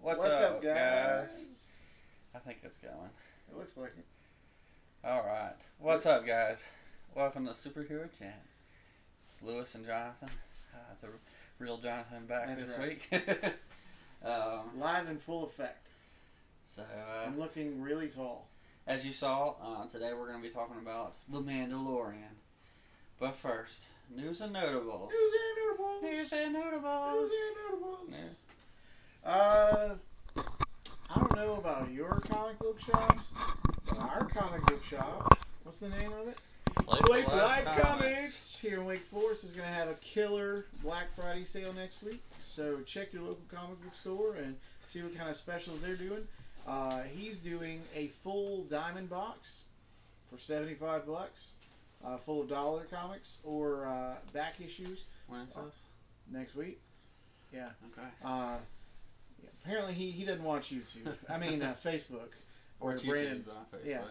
What's up, guys? I think it's going. It looks like it. Alright. What's up, guys? Welcome to Superhero Chat. It's Lewis and Jonathan. The real Jonathan back That's this right. week. Live in full effect. So, I'm looking really tall. as you saw, today we're going to be talking about The Mandalorian. But first, news and notables. News and notables. I don't know about your comic book shops, but our comic book shop, what's the name of it? Play for Life Comics here in Wake Forest is going to have a killer Black Friday sale next week. So check your local comic book store and see what kind of specials they're doing. He's doing a full diamond box for $75, full of dollar comics or back issues. When is this? Next week. Yeah. Okay. Yeah, apparently he doesn't watch YouTube. I mean Facebook. Or Where YouTube Brandon, on Facebook. yeah.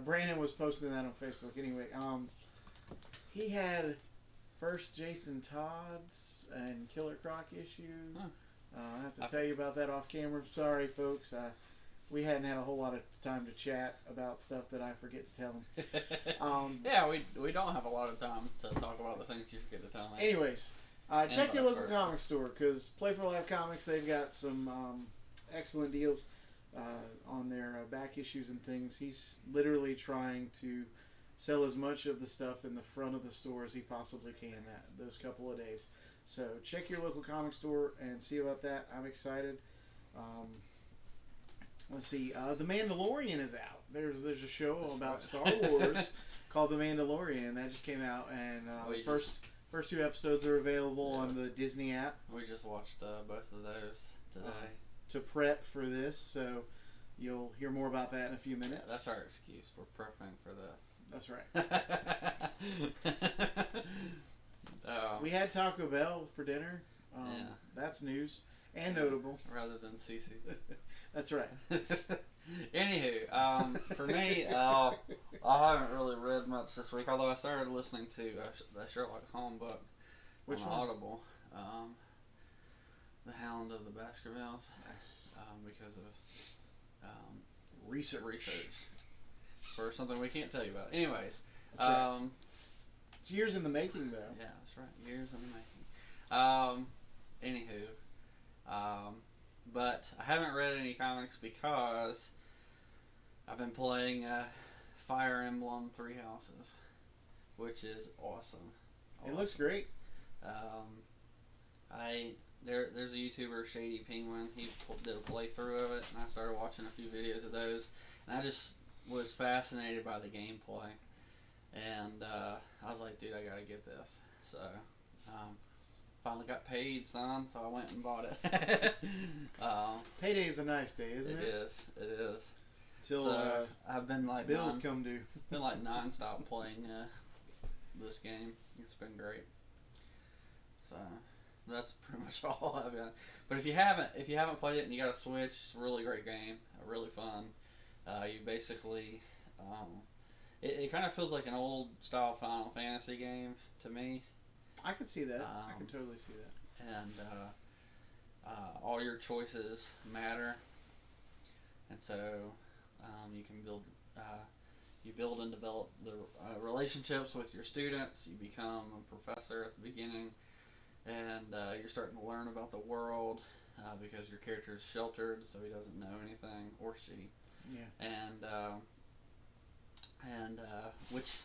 Brandon was posting that on Facebook. Anyway, he had first Jason Todd's and Killer Croc issue. Huh. I have to tell you about that off camera. Sorry, folks. We hadn't had a whole lot of time to chat about stuff that I forget to tell him. Yeah, we don't have a lot of time to talk about the things you forget to tell me. Anyways, check your vice local versa. comic store because Play for Life Comics, they've got some excellent deals on their back issues and things. He's literally trying to sell as much of the stuff in the front of the store as he possibly can those couple of days. So check your local comic store and see about that. I'm excited. Let's see. The Mandalorian is out. There's a show about Star Wars called The Mandalorian, and that just came out. And first two episodes are available on the Disney app. We just watched both of those today. To prep for this, so you'll hear more about that in a few minutes. That's our excuse. We're prepping for That's right. this. We had Taco Bell for dinner. Yeah. That's news and notable. Rather than Cece. That's right. Anywho, for me, I haven't really read much this week, although I started listening to the Sherlock Holmes book Which on one? Audible. The Hound of the Baskervilles. Nice. Because of Research. for something we can't tell you about. Anyways, That's right. It's years in the making, though. yeah, that's right. Years in the making. Anywho, but I haven't read any comics because I've been playing Fire Emblem Three Houses, which is awesome. It looks great. There's a YouTuber, Shady Penguin. He did a playthrough of it, and I started watching a few videos of those, and I just was fascinated by the gameplay, and I was like, dude, I gotta get this. So finally got paid, son, so I went and bought it. Payday is a nice day, isn't it? It is. Till So I've been like bills come due. been like non-stop playing this game. It's been great. So that's pretty much all I've got. But if you haven't played it and you got a Switch, it's a really great game. Really fun. You basically it kind of feels like an old style Final Fantasy game to me. I could see that. I can totally see that. And all your choices matter. And so you can build and develop the relationships with your students. You become a professor at the beginning, and you're starting to learn about the world because your character is sheltered, so he doesn't know anything, or she. Yeah. And which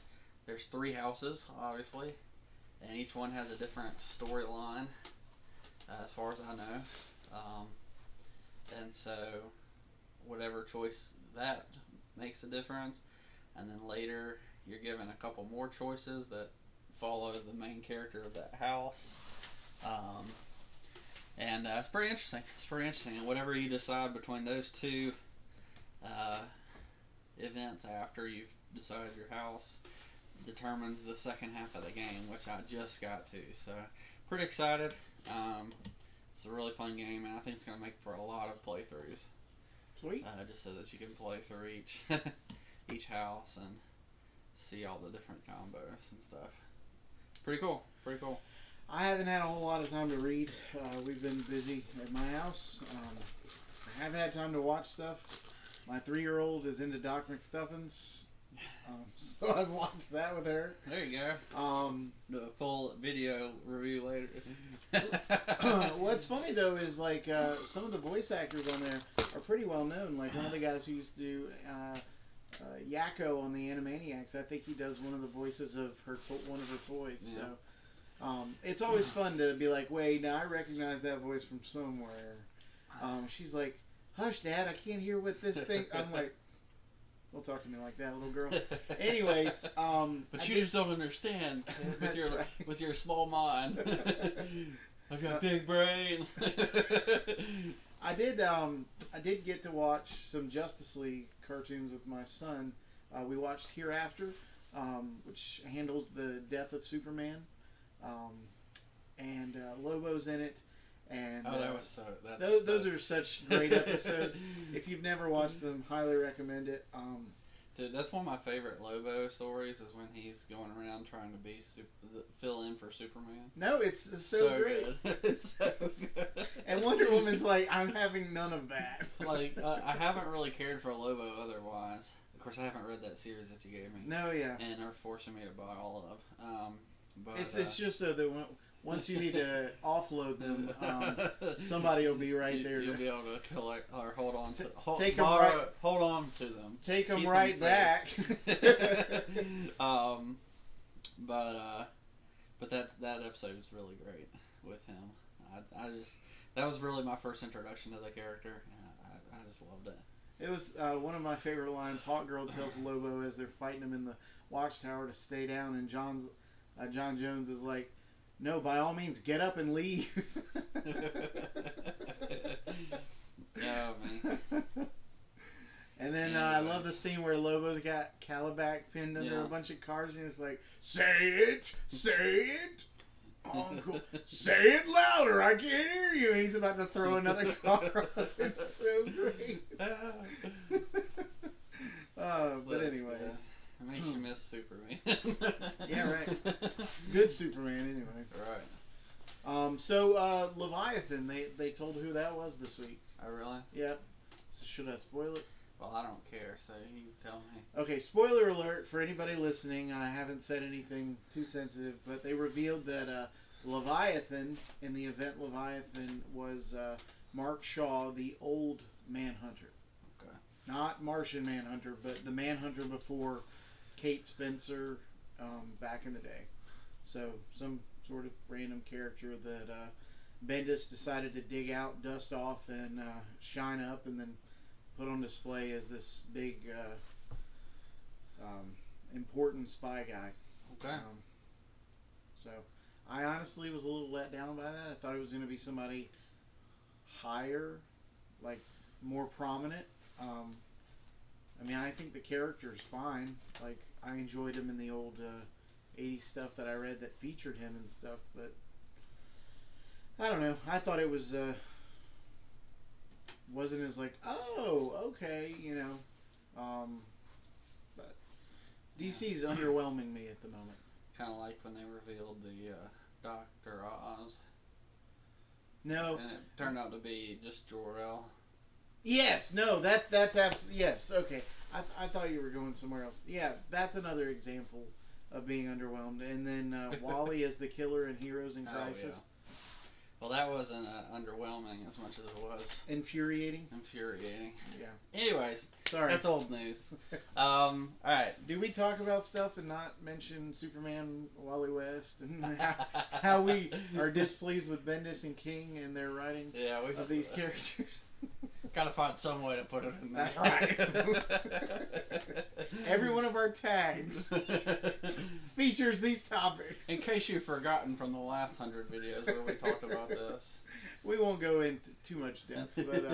there's 3 houses, obviously, and each one has a different storyline, as far as I know. And so whatever choice that makes a difference, and then later you're given a couple more choices that follow the main character of that house, and it's pretty interesting. And whatever you decide between those two events after you've decided your house determines the second half of the game, which I just got to. So pretty excited. It's a really fun game, and I think it's going to make for a lot of playthroughs. Sweet. Just so that you can play through each house and see all the different combos and stuff. Pretty cool. I haven't had a whole lot of time to read. We've been busy at my house. I have had time to watch stuff. My 3-year-old is into Doc McStuffins, so I've watched that with her. There you go. Do a full video review later. What's funny though is like some of the voice actors on there are pretty well known. Like one of the guys who used to do Yakko on the Animaniacs, I think he does one of the voices of one of her toys. Yeah. So it's always fun to be like, wait, now I recognize that voice from somewhere. She's like, hush, Dad, I can't hear what this thing. I'm like, don't talk to me like that, little girl. Anyways, but you just don't understand with your small mind. I've got a big brain. I did get to watch some Justice League cartoons with my son. We watched Hereafter, which handles the death of Superman, and Lobo's in it. And that was so. Those are such great episodes. If you've never watched them, highly recommend it. Dude, that's one of my favorite Lobo stories. Is when he's going around trying to be fill in for Superman. No, it's so great. Good. So good. And Wonder Woman's like, I'm having none of that. Like I haven't really cared for Lobo otherwise. Of course, I haven't read that series that you gave me. No, yeah. And are forcing me to buy all of. But it's just so that once you need to offload them, somebody will be right there. You'll be able to collect or hold on to hold on to them. Take them right back. But that episode is really great with him. That was really my first introduction to the character, and I just loved it. It was one of my favorite lines. Hawk Girl tells Lobo as they're fighting him in the watchtower to stay down, and John Jones is like, no, by all means, get up and leave. Yeah, man. And then I love the scene where Lobo's got Calabac pinned under a bunch of cars, and it's like, say it, Uncle, say it louder, I can't hear you. And he's about to throw another car. It's so great. But anyways. It makes you miss Superman. Yeah, right. Good Superman, anyway. Right. So Leviathan, they told who that was this week. Oh, really? Yep. So should I spoil it? Well, I don't care, so you tell me. Okay, spoiler alert for anybody listening. I haven't said anything too sensitive, but they revealed that Leviathan, in the event Leviathan, was Mark Shaw, the old Manhunter. Okay. Not Martian Manhunter, but the Manhunter before Kate Spencer back in the day. So some sort of random character that Bendis decided to dig out, dust off, and shine up, and then put on display as this big important spy guy. Okay. So I honestly was a little let down by that. I thought it was going to be somebody higher, like more prominent. I mean, I think the character's fine. Like, I enjoyed him in the old 80s stuff that I read that featured him and stuff, but I don't know. I thought it was wasn't as like, oh, okay, you know. But DC's underwhelming me at the moment. Kind of like when they revealed the Dr. Oz. No. And it turned out to be just Jor-El. Yes, no, that's absolutely, yes, okay. I thought you were going somewhere else. Yeah, that's another example of being underwhelmed. And then Wally as the killer in Heroes in Crisis. Yeah. Well, that wasn't underwhelming as much as it was infuriating. Yeah. Yeah. Anyways, sorry, that's old news. All right. Do we talk about stuff and not mention Superman, Wally West, and how we are displeased with Bendis and King and their writing of these characters? Gotta find some way to put it in there. That's right. Every one of our tags features these topics. In case you've forgotten from the last 100 videos where we talked about this. We won't go into too much depth, but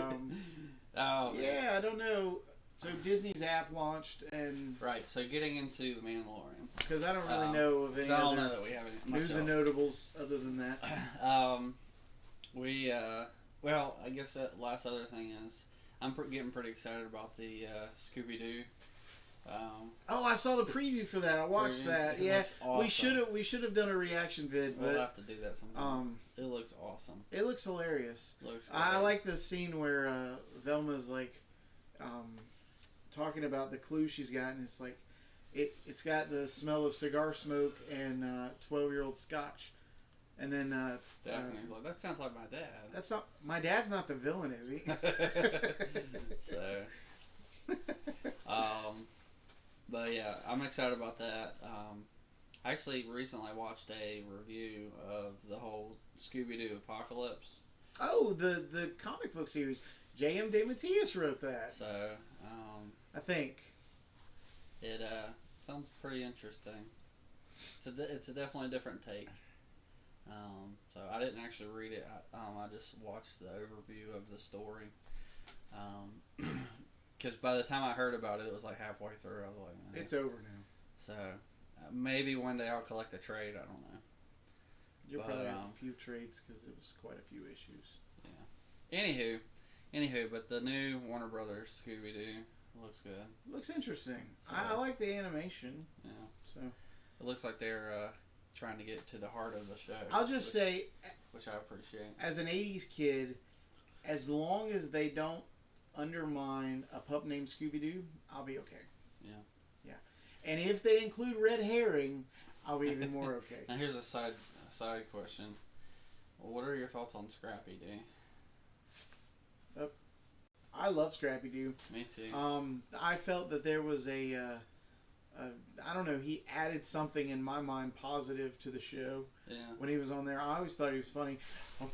yeah, I don't know. So Disney's app launched, and right. So getting into the Mandalorian, because I don't really know of any other know that we have any news and notables other than that. Well, I guess that last other thing is I'm getting pretty excited about the Scooby-Doo Oh, I saw the preview for that. I watched that. Yeah, awesome. we should have done a reaction vid. We'll but, have to do that sometime. It looks awesome. It looks hilarious. Looks I like the scene where Velma's like talking about the clue she's got, and it's like it's got the smell of cigar smoke and 12-year-old scotch. And then Daphne's like, that sounds like my dad. That's not my dad's. Not the villain, is he? So, but yeah, I'm excited about that. I actually recently watched a review of the whole Scooby-Doo Apocalypse. Oh, the comic book series. J.M. DeMatteis wrote that. So, I think it sounds pretty interesting. It's a definitely different take. So I didn't actually read it. I just watched the overview of the story. Because by the time I heard about it, it was like halfway through. I was like, it's over now. So maybe one day I'll collect a trade. I don't know. You'll probably have a few trades because it was quite a few issues. Yeah. Anywho, but the new Warner Brothers Scooby Doo looks good. Looks interesting. So, I like the animation. Yeah. So it looks like they're trying to get to the heart of the show. I'll just say, which I appreciate. As an '80s kid, as long as they don't undermine a pup named Scooby Doo, I'll be okay. Yeah. Yeah. And if they include red herring, I'll be even more okay. Now here's a side question. What are your thoughts on Scrappy Doo? I love Scrappy Doo. Me too. I felt that there was I don't know, he added something in my mind positive to the show. Yeah. When he was on there, I always thought he was funny. I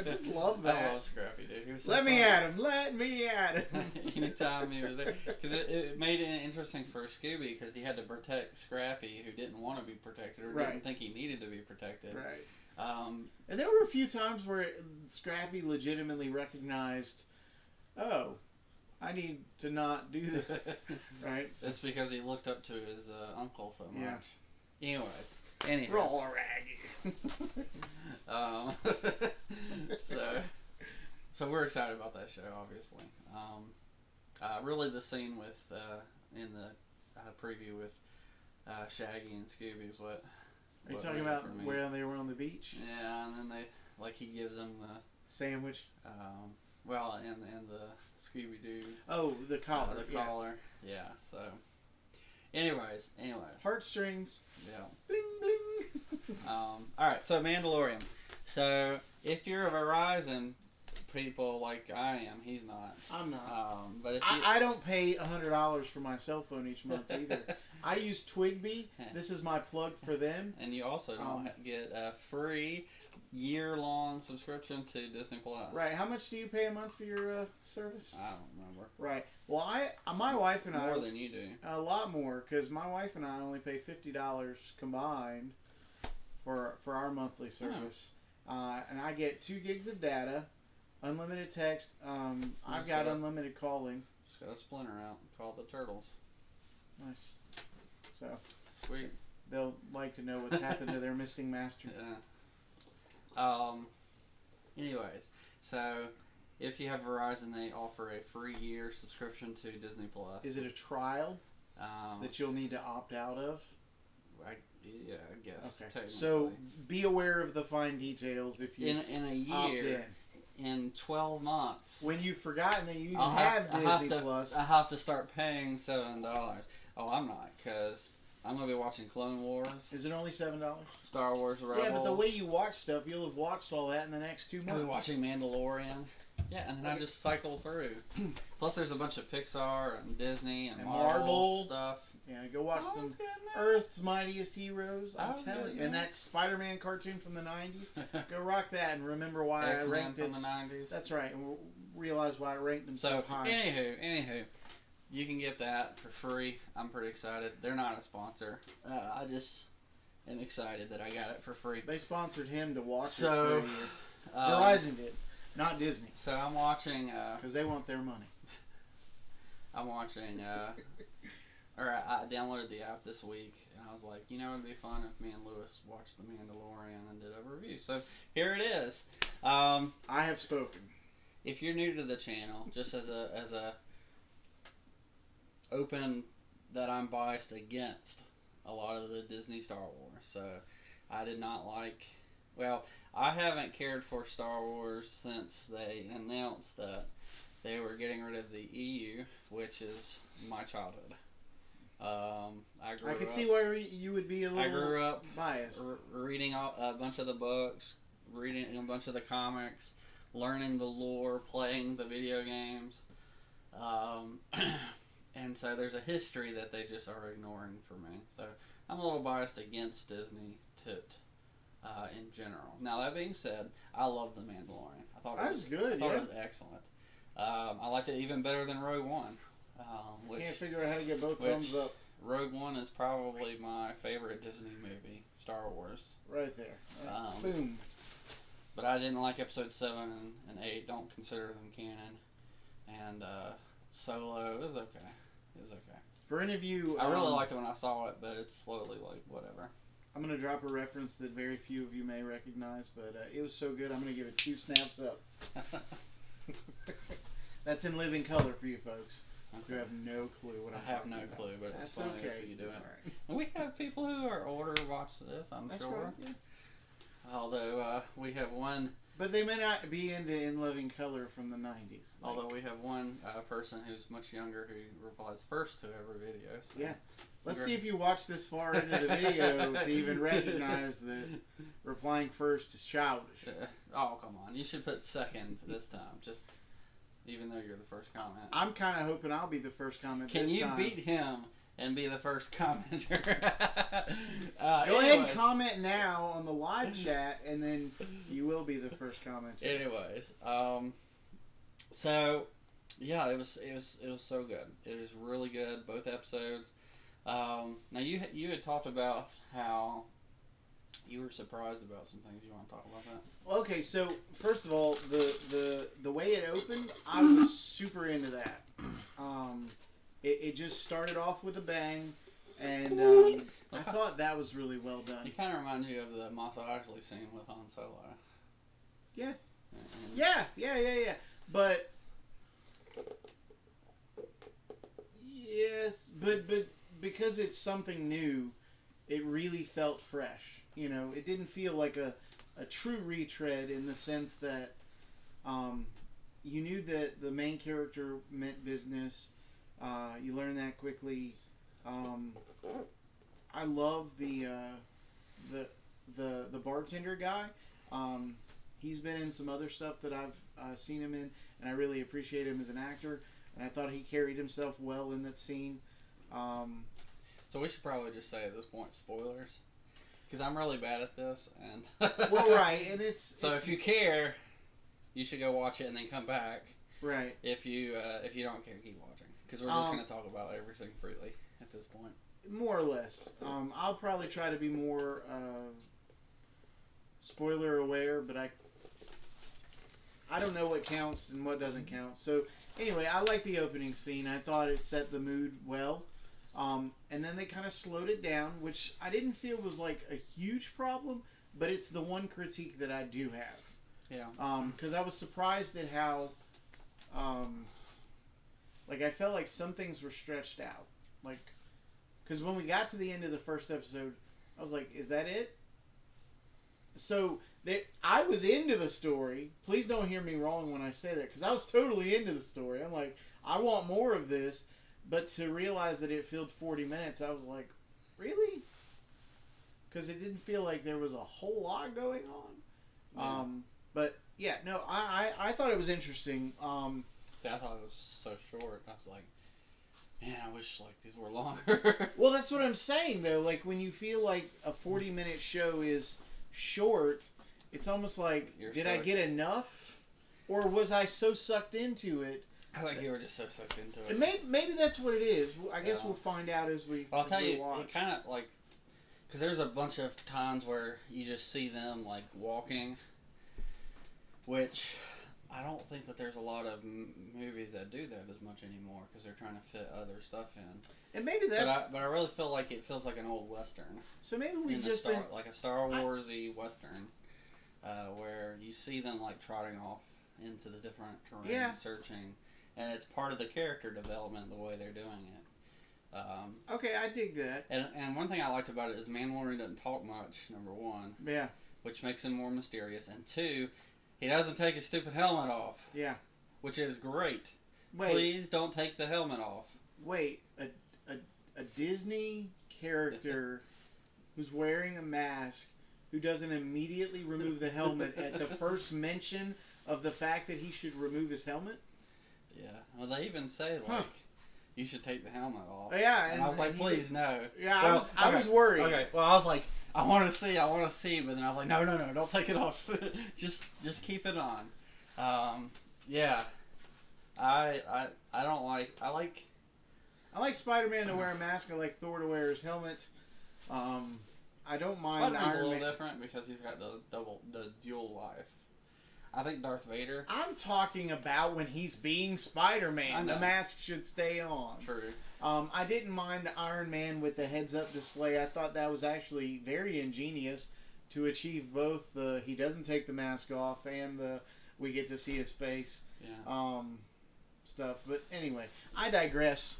just love that. I love Scrappy Doo. So Let me at him. Let me at him. Anytime he was there, because it made it interesting for Scooby because he had to protect Scrappy, who didn't want to be protected or didn't think he needed to be protected. Right. And there were a few times where Scrappy legitimately recognized, oh, I need to not do that. Right? So. It's because he looked up to his uncle so much. Yeah. Anyways. Roll Raggy. So we're excited about that show, obviously. Really, the scene with in the preview with Shaggy and Scooby is what. Are you talking about where they were on the beach? Yeah, and then he gives them the sandwich. Well, and the Scooby Doo. Oh, the collar. The collar. Yeah. So, anyways. Heartstrings. Yeah. Bling bling. All right. So Mandalorian. So if you're a Verizon people like I am, he's not. I'm not. But if I don't pay $100 for my cell phone each month either. I use Twigby. This is my plug for them. And you also don't get a free year-long subscription to Disney Plus. Right. How much do you pay a month for your service? I don't remember. Right. Well, my wife and more than you do. A lot more, because my wife and I only pay $50 combined for our monthly service, and I get 2 gigs of data, unlimited text. I've got unlimited calling. Just got a splinter out called the Turtles. Nice. So sweet. They'll like to know what's happened to their missing master. Yeah. Anyways, so if you have Verizon, they offer a free year subscription to Disney Plus. Is it a trial that you'll need to opt out of? I guess. Okay. So be aware of the fine details if you in a year. Opt in 12 months. When you've forgotten that you have Disney Plus. I have to start paying $7. Oh, I'm not, because I'm going to be watching Clone Wars. Is it only $7? Star Wars Rebels. Yeah, but the way you watch stuff, you'll have watched all that in the next 2 months. I'll be watching Mandalorian. Yeah, and then I just cycle through. Plus, there's a bunch of Pixar and Disney and Marvel stuff. Yeah, go watch some Earth's Mightiest Heroes. I'm telling you. And that Spider-Man cartoon from the 90s. Go rock that and remember why I ranked it. From the 90s. That's right. And we'll realize why I ranked them so high. Anywho, you can get that for free. I'm pretty excited. They're not a sponsor. I just am excited that I got it for free. They sponsored him to watch it for a year. Verizon did, not Disney. So I'm watching... Because they want their money. I'm watching... I downloaded the app this week, and I was like, it'd be fun if me and Lewis watched The Mandalorian and did a review. So here it is. I have spoken. If you're new to the channel, just as a open that I'm biased against a lot of the Disney Star Wars. So I did not like. Well, I haven't cared for Star Wars since they announced that they were getting rid of the EU, which is my childhood. I could see why you would be a little I grew up biased. reading a bunch of the books, reading a bunch of the comics, learning the lore, playing the video games. And so there's a history that they just are ignoring for me. So I'm a little biased against Disney in general. Now that being said, I love The Mandalorian. I thought it was good. I thought it was excellent. I liked it even better than Rogue One. Can't figure out how to get both thumbs up. Rogue One is probably my favorite Disney movie, Star Wars. Right there. Boom. But I didn't like Episode 7 and 8. Don't consider them canon. And Solo, it was okay. It was okay. For any of you... I really liked it when I saw it, but it's slowly like, whatever. I'm going to drop a reference that very few of you may recognize, but it was so good, I'm going to give it 2 snaps up. That's in living color for you folks. Okay. You have no clue what I'm talking about. I have no clue, but that's it's funny okay. if you do it. Right. And we have people who are older who watch this, I'm that's sure. Right, yeah. Although we have one... But they may not be into In Living Color from the 90s. Although we have one person who's much younger who replies first to every video. So yeah. Let's see if you watch this far into the video to even recognize that replying first is childish. Oh, come on. You should put second this time, just even though you're the first comment. I'm kind of hoping I'll be the first comment Can this you time. beat him and be the first commenter? Go ahead and comment now on the live chat, and then you will be the first commenter. Anyways, so yeah, it was so good. It was really good, both episodes. Now you had talked about how you were surprised about some things. You want to talk about that? Okay, so first of all, the way it opened, I was super into that. It just started off with a bang, and I thought that was really well done. It kind of reminds me of the Mos Eisley scene with Han Solo. Yeah. Yeah. But yes, but because it's something new, it really felt fresh. You know, it didn't feel like a true retread in the sense that you knew that the main character meant business. You learn that quickly. I love the bartender guy. He's been in some other stuff that I've seen him in, and I really appreciate him as an actor. And I thought he carried himself well in that scene. So we should probably just say at this point spoilers, because I'm really bad at this. And well, right, and it's if you care, you should go watch it and then come back. Right. If you don't care, keep watching, because we're just going to talk about everything freely at this point. More or less. I'll probably try to be more spoiler aware, but I don't know what counts and what doesn't count. So anyway, I like the opening scene. I thought it set the mood well. And then they kind of slowed it down, which I didn't feel was like a huge problem, but it's the one critique that I do have. Yeah. Because I was surprised at how, like, I felt like some things were stretched out. Like, because when we got to the end of the first episode, I was like, is that it? So I was into the story. Please don't hear me wrong when I say that, because I was totally into the story. I'm like, I want more of this. But to realize that it filled 40 minutes, I was like, really? Because it didn't feel like there was a whole lot going on. Yeah. But yeah, no, I thought it was interesting. See, I thought it was so short. I was like, man, I wish like these were longer. Well, that's what I'm saying though. Like when you feel like a 40-minute show is short, it's almost like, did I get enough, or was I so sucked into it? I think you were just so sucked into it. Maybe that's what it is. I guess we'll find out as we. Well, I'll tell you, watch. it kind of like, because there's a bunch of times where you just see them like walking, which I don't think that there's a lot of movies that do that as much anymore, because they're trying to fit other stuff in. And maybe that's. But I really feel like it feels like an old western. So maybe we've just been like a Star Wars-y western, where you see them like trotting off into the different terrain, searching. And it's part of the character development, the way they're doing it. Okay, I dig that. And one thing I liked about it is Mandalorian doesn't talk much, number one. Yeah. Which makes him more mysterious. And two, he doesn't take his stupid helmet off. Yeah. Which is great. Wait. Please don't take the helmet off. Wait, a Disney character who's wearing a mask who doesn't immediately remove the helmet at the first mention of the fact that he should remove his helmet? Yeah. Well, they even say, like, you should take the helmet off. Yeah. And I was like, please, no. Yeah, well, I was worried. Okay, well, I was like, I want to see, but then I was like, no, don't take it off. just keep it on. Yeah. I don't like, I like Spider-Man to wear a mask. I like Thor to wear his helmet. I don't mind Spider-Man's Iron a little Man. different because he's got the dual life. I think Darth Vader. I'm talking about when he's being Spider-Man. The mask should stay on. True. I didn't mind Iron Man with the heads-up display. I thought that was actually very ingenious to achieve both the he doesn't take the mask off and the we get to see his face. Yeah. Stuff. But anyway, I digress.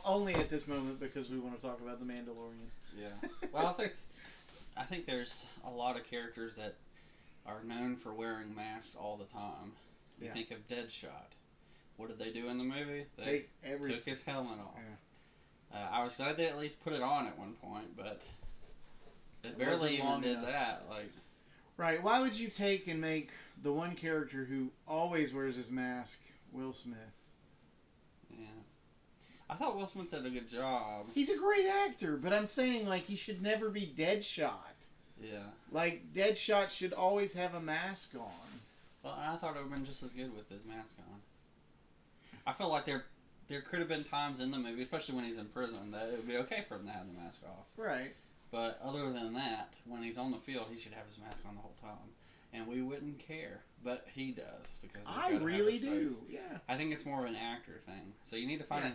Only at this moment because we want to talk about the Mandalorian. Yeah. Well, I think there's a lot of characters that are known for wearing masks all the time. You think of Deadshot. What did they do in the movie? They took his helmet off. Yeah. I was glad they at least put it on at one point, but they barely even did that. Like, right. Why would you take and make the one character who always wears his mask Will Smith? Yeah. I thought Will Smith did a good job. He's a great actor, but I'm saying, like, he should never be Deadshot. Yeah. Like, Deadshot should always have a mask on. Well, I thought it would have been just as good with his mask on. I feel like there could have been times in the movie, especially when he's in prison, that it would be okay for him to have the mask off. Right. But other than that, when he's on the field, he should have his mask on the whole time. And we wouldn't care. But he does. Because I really do. Yeah. I think it's more of an actor thing. So you need to find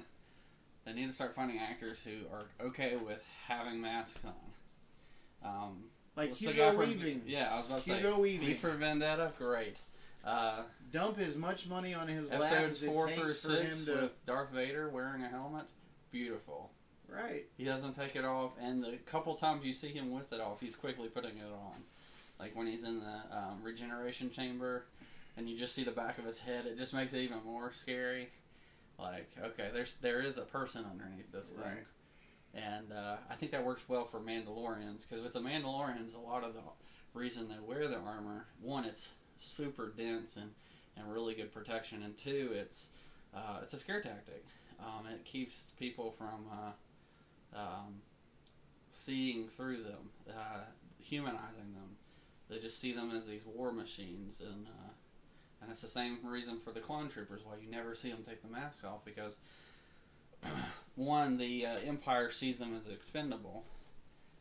they need to start finding actors who are okay with having masks on. Like Hugo Weaving. Yeah, I was about to say. Hugo Weaving. V for Vendetta, great. Dump as much money on his lap episodes as 4 it through takes for 6 him to... with Darth Vader wearing a helmet, beautiful. Right. He doesn't take it off, and the couple times you see him with it off, he's quickly putting it on. Like when he's in the regeneration chamber, and you just see the back of his head, it just makes it even more scary. Like, okay, there is a person underneath this thing. Right. And I think that works well for Mandalorians, because with the Mandalorians, a lot of the reason they wear the armor, one, it's super dense and really good protection, and two, it's a scare tactic. It keeps people from seeing through them, humanizing them. They just see them as these war machines, and it's the same reason for the clone troopers why you never see them take the masks off, because one, the Empire sees them as expendable,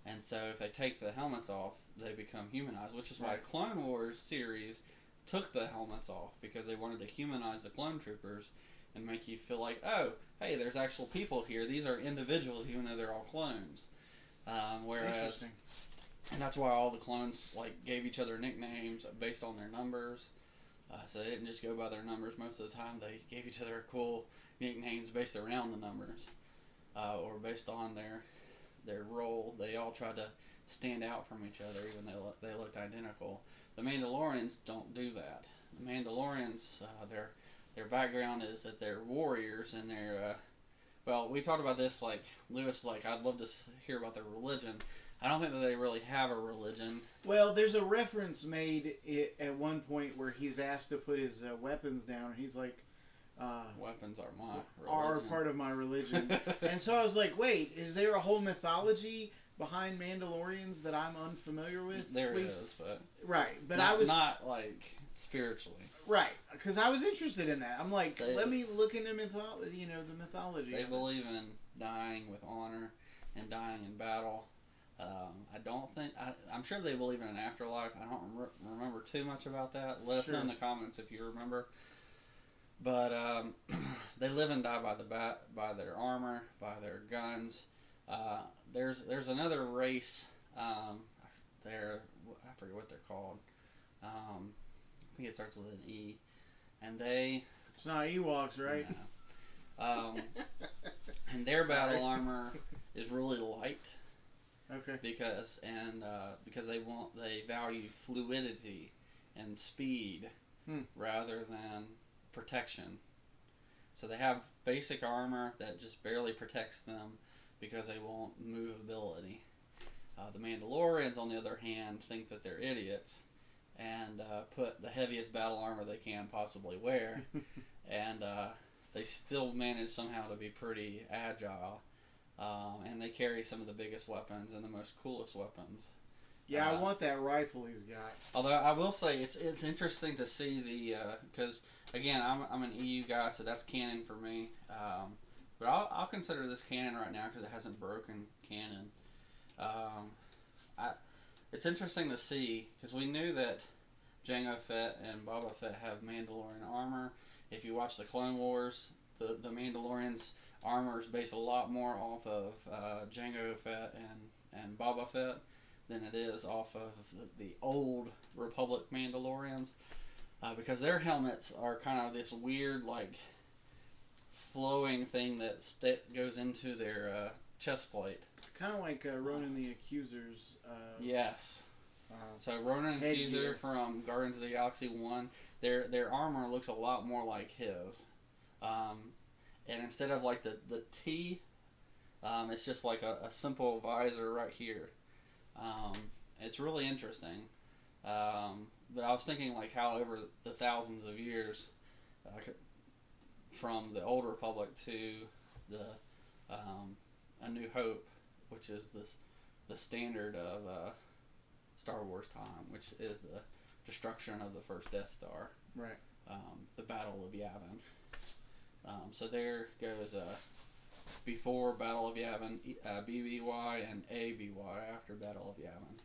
and so if they take the helmets off, they become humanized, which is why Clone Wars series took the helmets off, because they wanted to humanize the clone troopers and make you feel like, oh, hey, there's actual people here. These are individuals, even though they're all clones. Whereas, and that's why all the clones gave each other nicknames based on their numbers. So they didn't just go by their numbers most of the time. They gave each other cool nicknames based around the numbers, or based on their role. They all tried to stand out from each other, even though they looked identical. The Mandalorians don't do that. The Mandalorians, their background is that they're warriors, and they're well, we talked about this. Like Lewis, I'd love to hear about their religion. I don't think that they really have a religion. Well, there's a reference made at one point where he's asked to put his weapons down, and he's like, weapons are my religion. Are part of my religion. And so I was like, wait, is there a whole mythology behind Mandalorians that I'm unfamiliar with? There is, but right. But not, I was not spiritually. Right, because I was interested in that. I'm like, let me look into mythology. The mythology. They believe in dying with honor and dying in battle. I don't think I'm sure they believe in an afterlife. I don't remember too much about that. Let us know in the comments if you remember. But they live and die by their armor, by their guns. There's another race. I forget what they're called. I think it starts with an E, and they. It's not Ewoks, right? Um, and their battle armor is really light. Okay. Because they value fluidity and speed rather than protection. So they have basic armor that just barely protects them because they want movability. The Mandalorians, on the other hand, think that they're idiots and put the heaviest battle armor they can possibly wear, and they still manage somehow to be pretty agile. And they carry some of the biggest weapons and the most coolest weapons. Yeah, I want that rifle he's got. Although I will say it's interesting to see because again I'm an EU guy, so that's canon for me. But I'll consider this canon right now because it hasn't broken canon. It's interesting to see because we knew that Jango Fett and Boba Fett have Mandalorian armor. If you watch the Clone Wars, the Mandalorians' armor is based a lot more off of Jango Fett and Boba Fett than it is off of the old Republic Mandalorians, because their helmets are kind of this weird, like, flowing thing that goes into their chest plate. Kind of like Ronan the Accuser's. Yes. So Ronan the Accuser from Guardians of the Galaxy 1, their armor looks a lot more like his. And instead of like the T, it's just like a simple visor right here. It's really interesting. But I was thinking like how over the thousands of years, from the Old Republic to the A New Hope, which is the standard of Star Wars time, which is the destruction of the first Death Star. Right. The Battle of Yavin. So there goes before Battle of Yavin, BBY, and ABY after Battle of Yavin.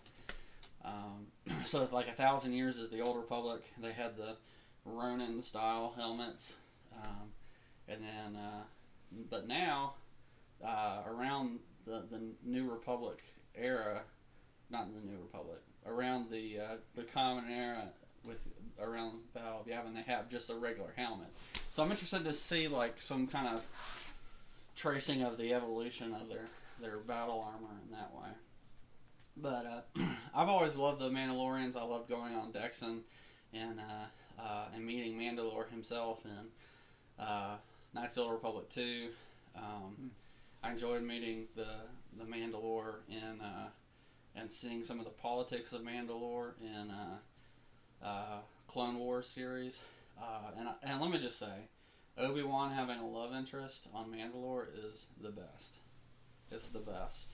So like 1,000 years is the Old Republic. They had the Ronin style helmets, and then but now around the New Republic era, not the New Republic, around the Common Era around Battle of Yavin, they have just a regular helmet. So I'm interested to see like some kind of tracing of the evolution of their battle armor in that way. But I've always loved the Mandalorians. I loved going on decks and meeting Mandalore himself in Knights of the Old Republic 2. I enjoyed meeting the Mandalore and seeing some of the politics of Mandalore in Clone Wars series. And let me just say, Obi-Wan having a love interest on Mandalore is the best. It's the best.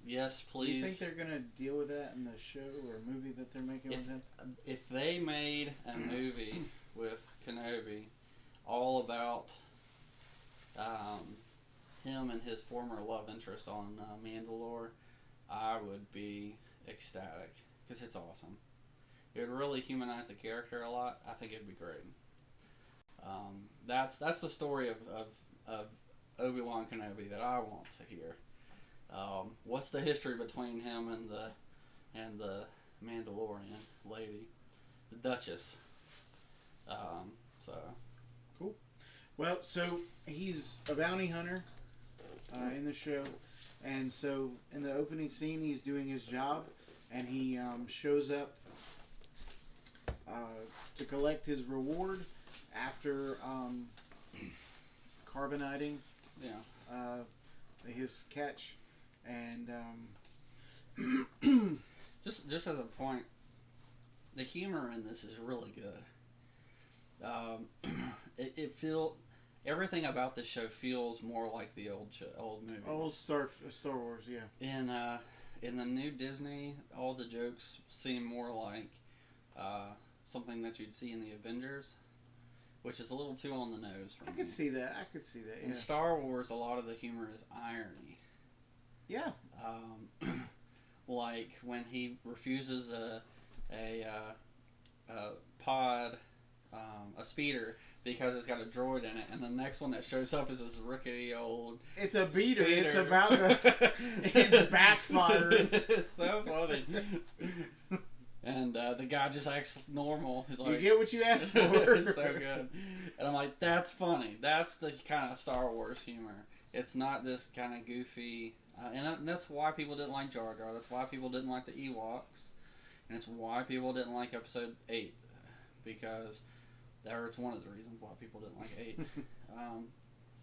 Yes, please. Do you think they're going to deal with that in the show or movie that they're making with him? If they made a movie with Kenobi all about him and his former love interest on Mandalore, I would be ecstatic because it's awesome. It would really humanize the character a lot. I think it'd be great. That's the story of Obi-Wan Kenobi that I want to hear. What's the history between him and the Mandalorian lady, the Duchess? So cool. Well, so he's a bounty hunter in the show, and so in the opening scene, he's doing his job, and he shows up to collect his reward after carbonating his catch, and just as a point, the humor in this is really good. Everything about this show feels more like the old movies. Old Star Wars, yeah. In the new Disney, all the jokes seem more like something that you'd see in the Avengers, which is a little too on the nose for me. I could see that. Yeah. In Star Wars, a lot of the humor is irony. Yeah. Like when he refuses a pod, a speeder, because it's got a droid in it, and the next one that shows up is this rickety old. It's a beater. Speeder. It's about it's backfired. It's so funny. And the guy just acts normal. He's like, you get what you asked for. It's so good. And I'm like, that's funny. That's the kind of Star Wars humor. It's not this kind of goofy. And that's why people didn't like Jar Jar. That's why people didn't like the Ewoks. And it's why people didn't like Episode 8. Because it's one of the reasons why people didn't like 8.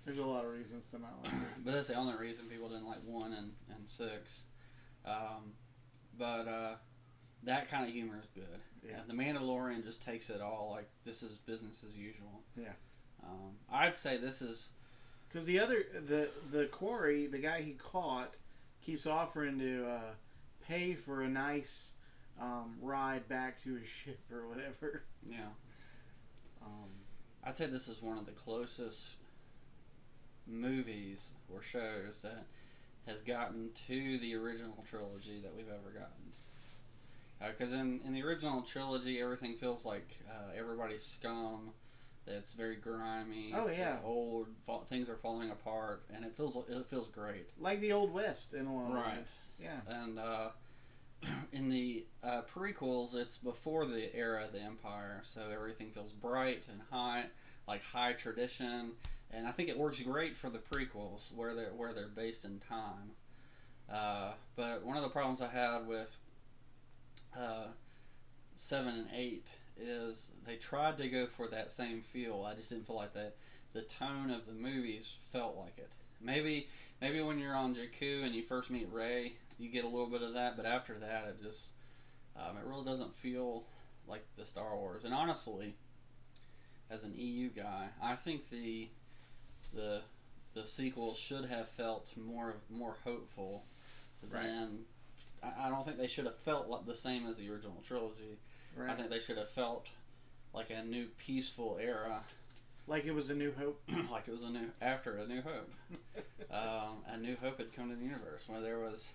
There's a lot of reasons to not like it. But that's the only reason people didn't like 1 and 6. But that kind of humor is good. Yeah. The Mandalorian just takes it all like this is business as usual. Yeah. I'd say this is because the quarry, the guy he caught, keeps offering to pay for a nice ride back to his ship or whatever. Yeah. I'd say this is one of the closest movies or shows that has gotten to the original trilogy that we've ever gotten. Because in the original trilogy, everything feels like everybody's scum. It's very grimy. Oh yeah. It's old. Things are falling apart, and it feels great. Like the Old West in a lot of Right. ways. Yeah. And in the prequels, it's before the era of the Empire, so everything feels bright and high, like high tradition. And I think it works great for the prequels where they're based in time. But one of the problems I had with 7 and 8 is they tried to go for that same feel. I just didn't feel like that. The tone of the movies felt like it. Maybe when you're on Jakku and you first meet Rey, you get a little bit of that, but after that, it just it really doesn't feel like the Star Wars. And honestly, as an EU guy, I think the sequels should have felt more hopeful than. I don't think they should have felt like the same as the original trilogy. Right. I think they should have felt like a new peaceful era. Like it was A New Hope. Like it was after A New Hope. A New Hope had come to the universe where there was.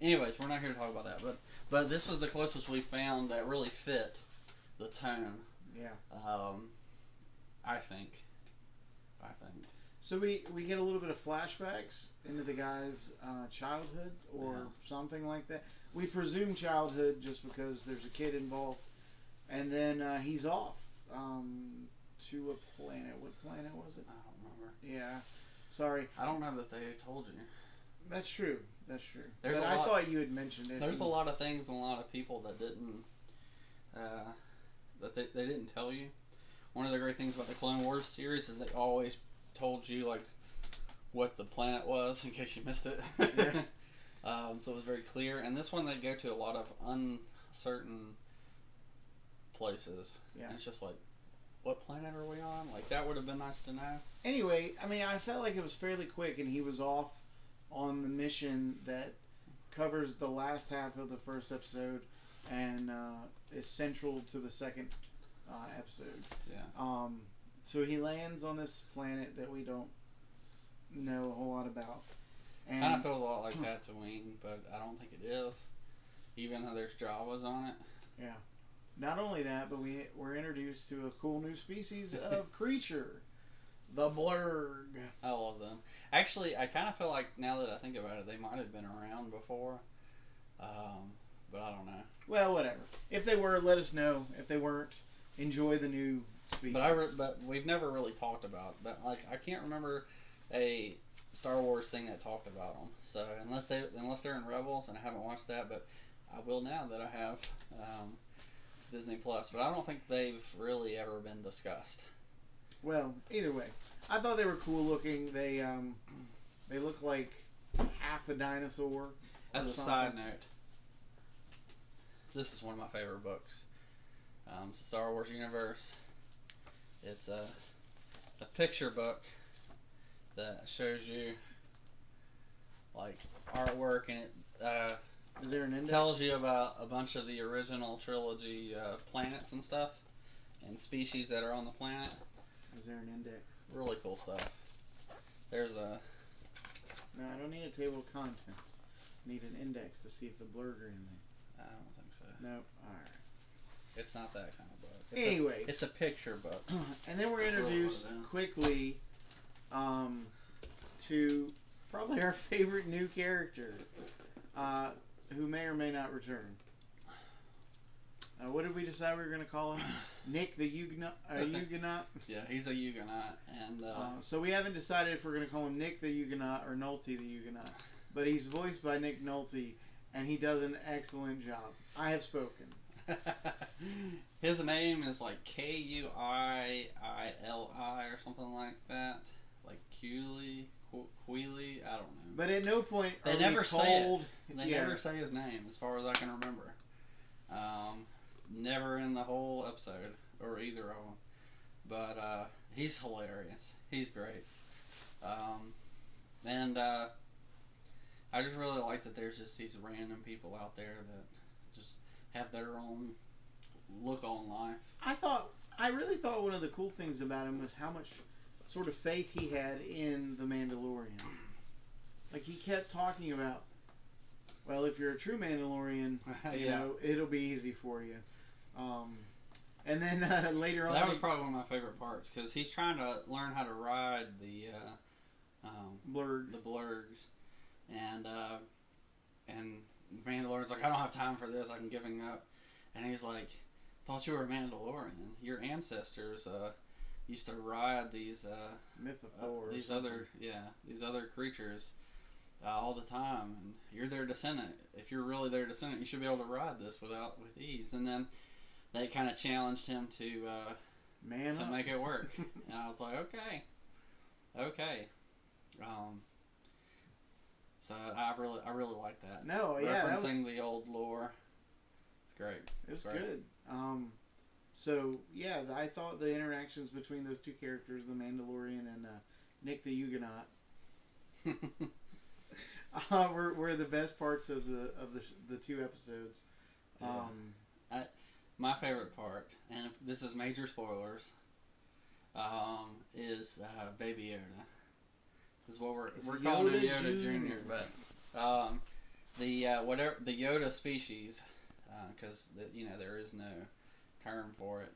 Anyways, we're not here to talk about that, but this was the closest we found that really fit the tone. Yeah. I think. So we get a little bit of flashbacks into the guy's childhood or something like that. We presume childhood just because there's a kid involved. And then he's off to a planet. What planet was it? I don't remember. Yeah. Sorry. I don't know that they told you. That's true. There's but I thought you had mentioned it. There's a lot of things and a lot of people that didn't that they didn't tell you. One of the great things about the Clone Wars series is they always told you like what the planet was in case you missed it. Yeah. So it was very clear. And this one they go to a lot of uncertain places. Yeah. And it's just like, what planet are we on? Like that would have been nice to know. Anyway, I mean, I felt like it was fairly quick, and he was off on the mission that covers the last half of the first episode and is central to the second episode. Yeah. So he lands on this planet that we don't know a whole lot about. And Kind of feels a lot like Tatooine, but I don't think it is. Even though there's Jawas on it. Yeah. Not only that, but we're introduced to a cool new species of creature. The Blurg. I love them. Actually, I kind of feel like, now that I think about it, they might have been around before. But I don't know. Well, whatever. If they were, let us know. If they weren't, enjoy the new species. But we've never really talked about. But like, I can't remember a Star Wars thing that talked about them. So unless they're in Rebels, and I haven't watched that, but I will now that I have Disney Plus. But I don't think they've really ever been discussed. Well, either way, I thought they were cool looking. They look like half a dinosaur. As a side note, this is one of my favorite books. It's the Star Wars universe. It's a picture book that shows you like artwork, and it Is there an index? tells you about a bunch of the original trilogy planets and stuff and species that are on the planet. Is there an index? Really cool stuff. There's a No, I don't need a table of contents. I need an index to see if the Blurg are in there. I don't think so. Nope. All right. It's not that kind of book. Anyways. It's a picture book. And then we're introduced quickly to probably our favorite new character, who may or may not return. What did we decide we were going to call him? Nick the Huguenot? Huguenot? Yeah, he's a Huguenot. And so we haven't decided if we're going to call him Nick the Huguenot or Nolte the Huguenot. But he's voiced by Nick Nolte, and he does an excellent job. I have spoken. His name is like Kuiili or something like that. Like Queely, I don't know. But at no point they are never we say told... it. They never say his name, as far as I can remember. Never in the whole episode, or either of them. But he's hilarious. He's great. And I just really like that there's just these random people out there that just have their own look on life. I really thought one of the cool things about him was how much sort of faith he had in the Mandalorian. Like, he kept talking about, well, if you're a true Mandalorian, you know, it'll be easy for you. And then later on... That was probably one of my favorite parts, because he's trying to learn how to ride the blurgs. And Mandalorian's like, I don't have time for this, I'm giving up. And he's like, thought you were a Mandalorian. Your ancestors used to ride these these other creatures all the time, and you're their descendant. If you're really their descendant, you should be able to ride this with ease. And then they kind of challenged him to make it work. And I was like, okay. So I really like that. No, yeah, referencing the old lore. It's great. It was good. So yeah, I thought the interactions between those two characters, the Mandalorian and Nick the Huguenot, were the best parts of the two episodes. My favorite part, and this is major spoilers, is Baby Yoda. This is what we're calling him Yoda Jr. But the Yoda species, because there is no term for it.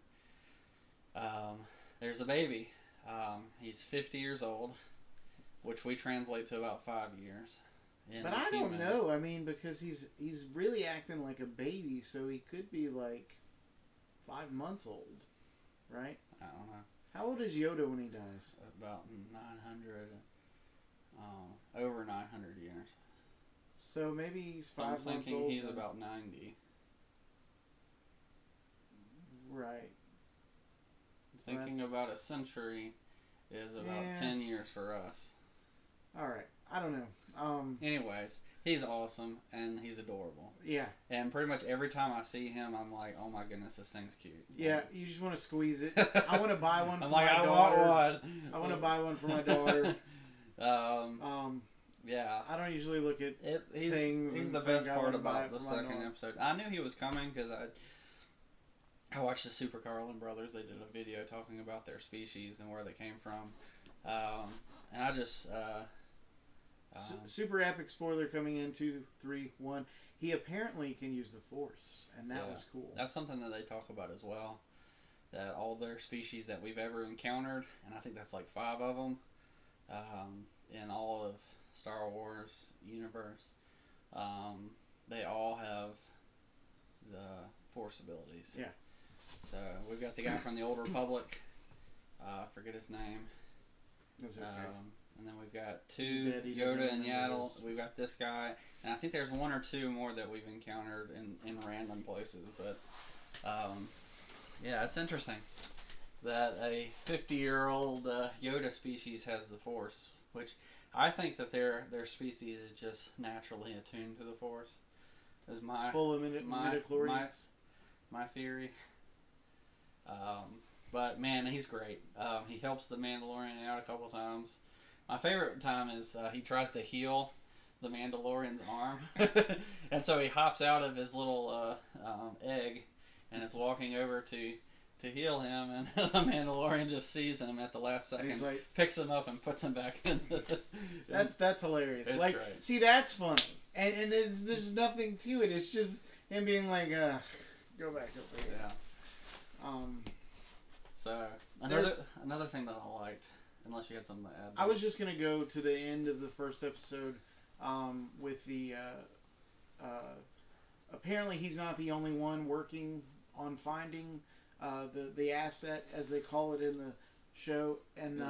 There's a baby. He's 50 years old, which we translate to about 5 years. But I don't know. I mean, because he's really acting like a baby, so he could be like 5 months old, right? I don't know. How old is Yoda when he dies? About 900, over 900 years. So maybe he's 5 months old. I'm thinking he's about 90. Right. Thinking about a century is about 10 years for us. All right. I don't know. Anyways, he's awesome and he's adorable. Yeah. And pretty much every time I see him, I'm like, oh my goodness, this thing's cute. Yeah, you just want to squeeze it. I want to buy one for I'm my like, daughter. I want one. I want to buy one for my daughter. Yeah. I don't usually look at things. He's the best part about the second episode. I knew he was coming because I watched the Super Carlin Brothers. They did a video talking about their species and where they came from. And I just... super epic spoiler coming in 2, 3, 1. He apparently can use the Force, and that was cool. That's something that they talk about as well. That all their species that we've ever encountered, and I think that's like 5 of them, in all of Star Wars universe, they all have the Force abilities. Yeah. So we've got the guy from the Old Republic. Forget his name. That's okay. And then we've got 2, Yoda and Yaddle. We've got this guy. And I think there's 1 or 2 more that we've encountered in random places. But, yeah, it's interesting that a 50-year-old Yoda species has the Force, which I think that their species is just naturally attuned to the Force. Is my full of midichlorians. My theory. But, man, he's great. He helps the Mandalorian out a couple times. My favorite time is he tries to heal the Mandalorian's arm. And so he hops out of his little egg and is walking over to heal him. And the Mandalorian just sees him at the last second, picks him up and puts him back in. That's hilarious. It's like, great. See, that's funny. And there's nothing to it. It's just him being like, go back over here. Yeah. So, another thing that I liked, unless you had something to add. I was just going to go to the end of the first episode with the... apparently he's not the only one working on finding the asset, as they call it in the show. And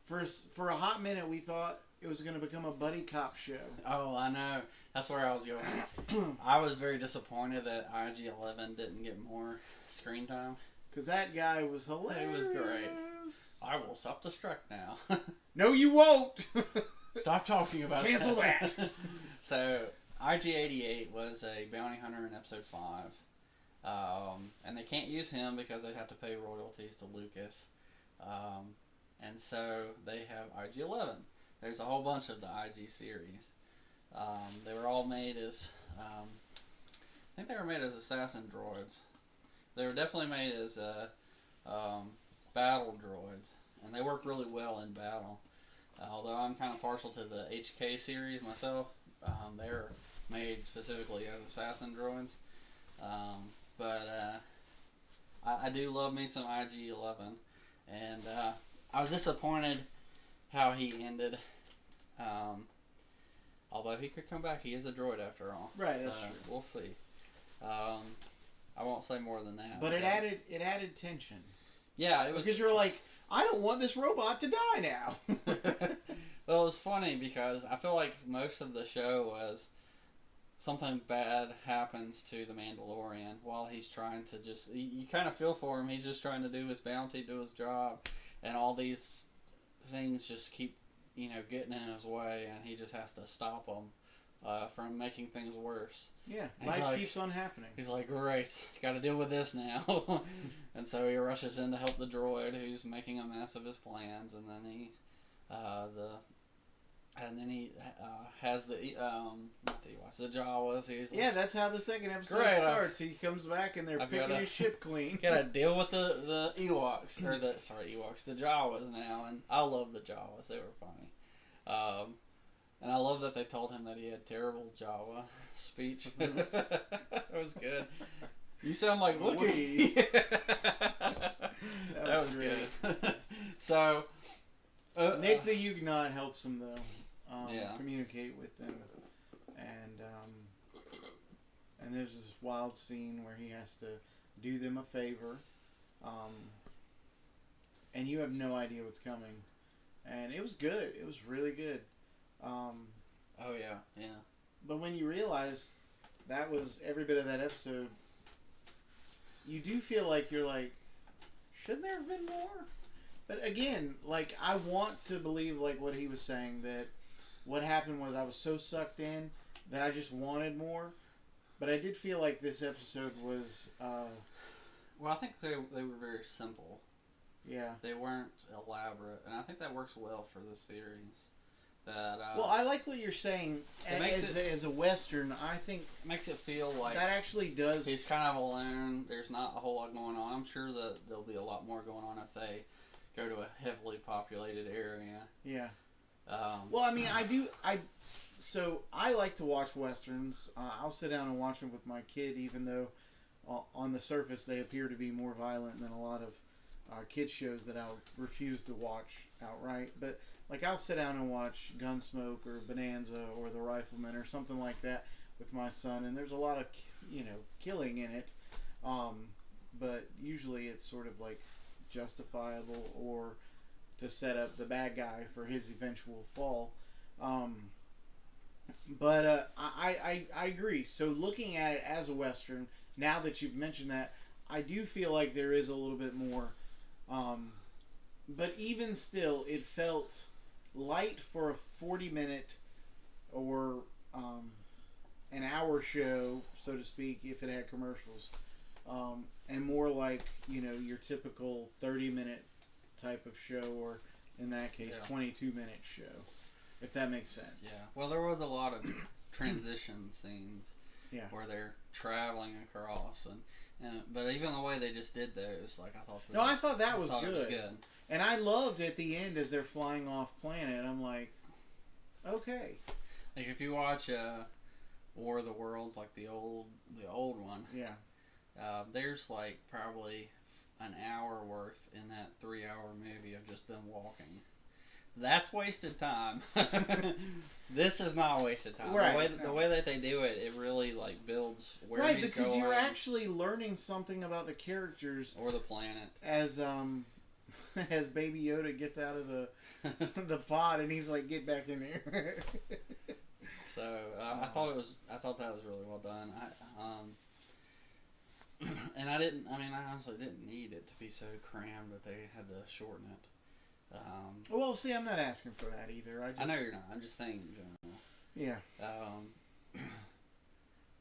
for a hot minute, we thought it was going to become a buddy cop show. Oh, I know. That's where I was going. I was very disappointed that IG-11 didn't get more screen time. Because that guy was hilarious. He was great. I will self-destruct now. No, you won't. Stop talking about it. Cancel that. So, IG-88 was a bounty hunter in episode 5. And they can't use him because they have to pay royalties to Lucas. And so they have IG-11. There's a whole bunch of the IG series. They were all made as, I think they were made as assassin droids. They were definitely made as battle droids, and they work really well in battle. Although I'm kind of partial to the HK series myself, they're made specifically as assassin droids. But I do love me some IG-11, and I was disappointed how he ended. Although he could come back, he is a droid after all. Right, that's true. We'll see. I won't say more than that. But it added tension. Yeah, it was because you're like, I don't want this robot to die now. Well, it was funny because I feel like most of the show was something bad happens to the Mandalorian while he's trying to just. You kind of feel for him. He's just trying to do his bounty, do his job, and all these things just keep, getting in his way, and he just has to stop them from making things worse. Yeah, life keeps on happening. He's like, great, got to deal with this now. And so he rushes in to help the droid who's making a mess of his plans, and then he has the the Jawas. He's like, that's how the second episode starts. He comes back and they're picking his ship clean. Gotta deal with the Ewoks, or the Jawas now, and I love the Jawas. They were funny. And I love that they told him that he had terrible Jawa speech. That was good. You sound like Wookiee. That was great. So, Nick the Huguenot helps him though. Communicate with them, and there's this wild scene where he has to do them a favor, and you have no idea what's coming, and it was good. It was really good. Oh yeah. But when you realize that was every bit of that episode, you do feel like you're like, shouldn't there have been more? But again, like, I want to believe, like what he was saying, that what happened was I was so sucked in that I just wanted more. But I did feel like this episode was... well, I think they were very simple. Yeah. They weren't elaborate. And I think that works well for the series. Well, I like what you're saying. As a Western, I think... It makes it feel like... That actually does... He's kind of alone. There's not a whole lot going on. I'm sure that there'll be a lot more going on if they go to a heavily populated area. Yeah. Well, I mean, so I like to watch Westerns. I'll sit down and watch them with my kid, even though on the surface they appear to be more violent than a lot of kids shows that I'll refuse to watch outright. But like, I'll sit down and watch Gunsmoke or Bonanza or The Rifleman or something like that with my son, and there's a lot of killing in it. But usually it's sort of like justifiable or to set up the bad guy for his eventual fall. But I agree. So looking at it as a Western, now that you've mentioned that, I do feel like there is a little bit more. But even still, it felt light for a 40-minute or an hour show, so to speak, if it had commercials. And more like, your typical 30-minute type of show, or in that case, 22-minute show, if that makes sense. Yeah. Well, there was a lot of transition scenes where they're traveling across, but even the way they just did those, like, I thought. I thought that was good. It was good. And I loved at the end as they're flying off planet. I'm like, okay. Like, if you watch War of the Worlds, like the old one. Yeah. There's like probably an hour worth in that 3-hour movie of just them walking. That's wasted time. This is not wasted time. Right. The way that they do it, it really like builds where Right, he's because going you're actually learning something about the characters or the planet. as as Baby Yoda gets out of the pod and he's like, "Get back in there." So I thought that was really well done. And I didn't. I mean, I honestly didn't need it to be so crammed that they had to shorten it. Well, see, I'm not asking for that either. I know you're not. I'm just saying in general. Yeah.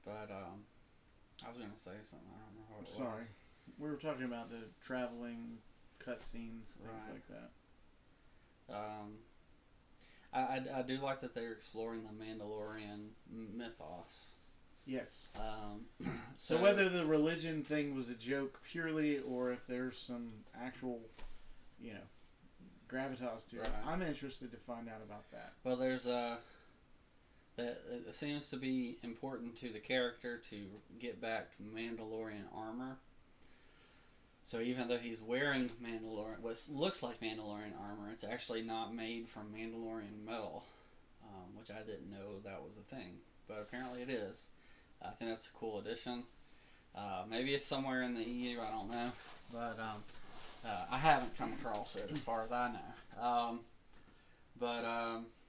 But I was gonna say something. I don't know what it Sorry. was. We were talking about the traveling cutscenes, things Right. like that. I do like that they're exploring the Mandalorian mythos. Yes. So So whether the religion thing was a joke purely, or if there's some actual, gravitas to it, Right. I'm interested to find out about that. Well, there's that it seems to be important to the character to get back Mandalorian armor. So even though he's wearing what looks like Mandalorian armor, it's actually not made from Mandalorian metal, which I didn't know that was a thing, but apparently it is. I think that's a cool addition. Maybe it's somewhere in the EU, I don't know, but I haven't come across it as far as I know.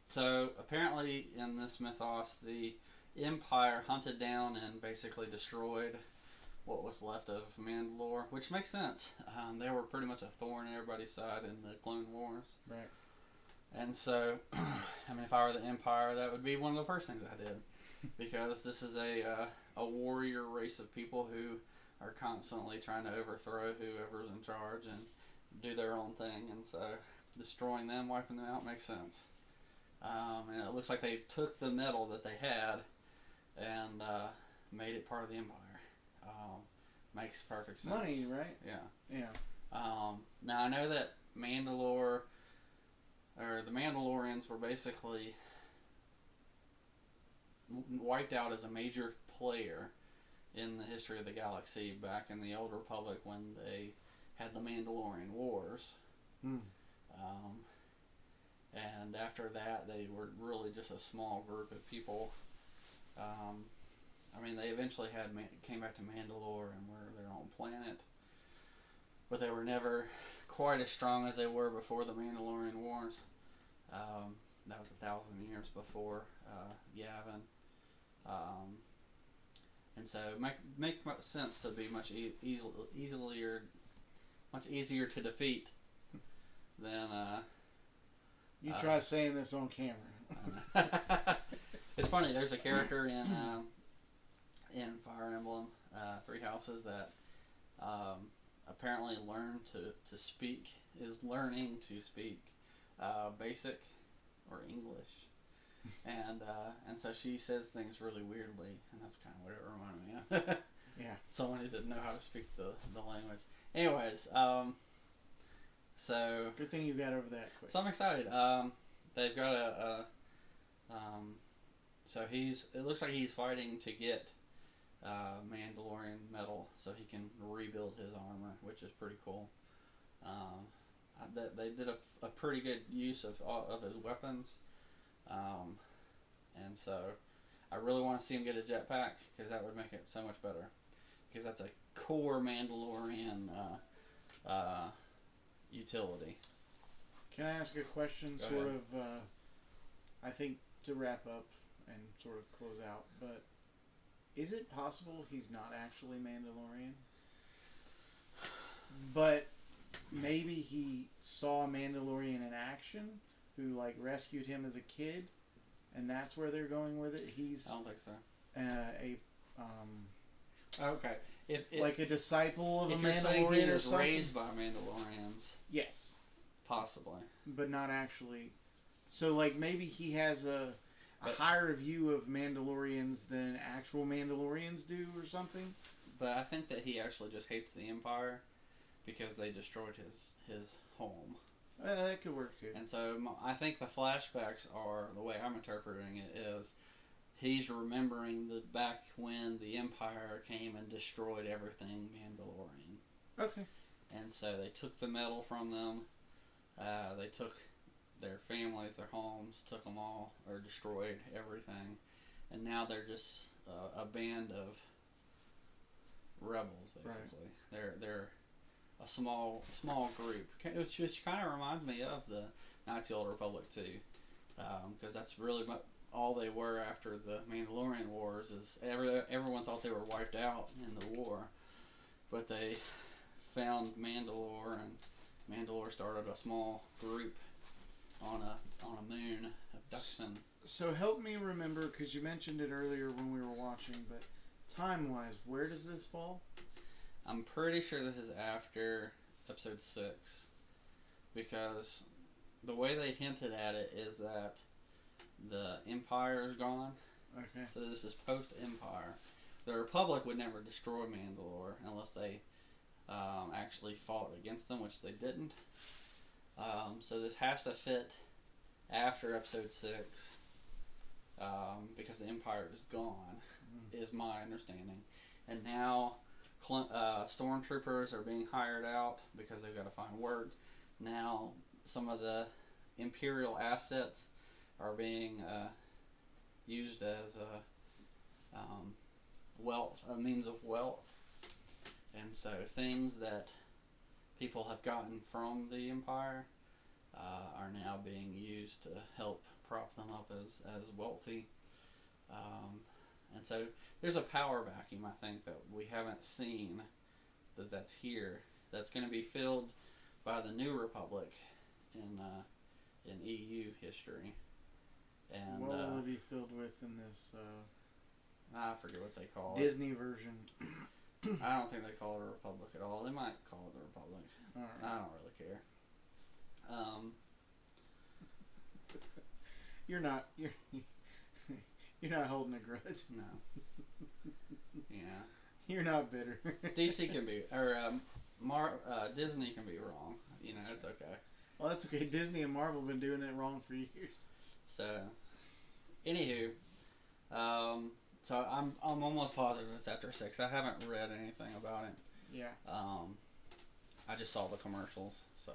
So apparently in this mythos, the Empire hunted down and basically destroyed what was left of Mandalore, which makes sense. They were pretty much a thorn in everybody's side in the Clone Wars. Right. And so, I mean, if I were the Empire, that would be one of the first things I did, because this is a warrior race of people who are constantly trying to overthrow whoever's in charge and do their own thing, and so destroying them, wiping them out makes sense. And it looks like they took the metal that they had and made it part of the Empire. Makes perfect sense. Money, right? Yeah. Yeah. Now I know that the Mandalorians were basically wiped out as a major player in the history of the galaxy back in the Old Republic when they had the Mandalorian Wars. And after that, they were really just a small group of people. I mean, they eventually came back to Mandalore and were their own planet, but they were never quite as strong as they were before the Mandalorian Wars. That was 1,000 years before Yavin, and so make much sense to be much easier to defeat than. You try saying this on camera. It's funny. There's a character in Fire Emblem Three Houses that apparently is learning to speak basic or English, and so she says things really weirdly, and that's kind of what it reminded me of. Yeah. Someone who didn't know how to speak the language. Anyways, so good thing you got over that quick. So I'm excited. They've got so it looks like he's fighting to get Mandalorian metal so he can rebuild his armor, which is pretty cool. They did a pretty good use of his weapons, and so I really want to see him get a jetpack, because that would make it so much better, because that's a core Mandalorian utility. Can I ask a question? Go sort ahead. of, I think, to wrap up and sort of close out, but is it possible he's not actually Mandalorian? But maybe he saw a Mandalorian in action who like rescued him as a kid, and that's where they're going with it. He's I don't think so. Okay, if like a disciple of if a you're saying he Mandalorian or was something. raised by Mandalorians, Yes, possibly. but not actually. So like maybe he has a higher view of Mandalorians than actual Mandalorians do, or something. But I think that he actually just hates the Empire because they destroyed his home. That could work too. And so I think the flashbacks are, the way I'm interpreting it is, he's remembering back when the Empire came and destroyed everything Mandalorian. Okay. And so they took the metal from them. They took their families, their homes, took them all, or destroyed everything, and now they're just a band of rebels, basically. Right. They're a small group, which kind of reminds me of the Knights of the Old Republic too, because that's really all they were after the Mandalorian Wars. Is everyone thought they were wiped out in the war, but they found Mandalore, and Mandalore started a small group on a moon of Dustin. So help me remember, because you mentioned it earlier when we were watching, but time-wise, where does this fall? I'm pretty sure this is after episode 6, because the way they hinted at it is that the Empire is gone. Okay. So this is post-Empire. The Republic would never destroy Mandalore unless they actually fought against them, which they didn't. So this has to fit after episode 6, because the Empire is gone, is my understanding. And now stormtroopers are being hired out because they've got to find work. Now some of the Imperial assets are being used as a means of wealth. And so things that people have gotten from the Empire are now being used to help prop them up as wealthy. And so there's a power vacuum, I think, that we haven't seen that's here. That's going to be filled by the New Republic in EU history. And what will it be filled with in this? I forget what they call it. Disney version. I don't think they call it a Republic at all. They might call it the Republic. All right. I don't really care. You're not holding a grudge. No. Yeah. You're not bitter. DC can be, or Disney can be wrong. You know, it's okay. Well, that's okay. Disney and Marvel have been doing it wrong for years. So, anywho, so I'm almost positive it's after 6. I haven't read anything about it. Yeah. I just saw the commercials, so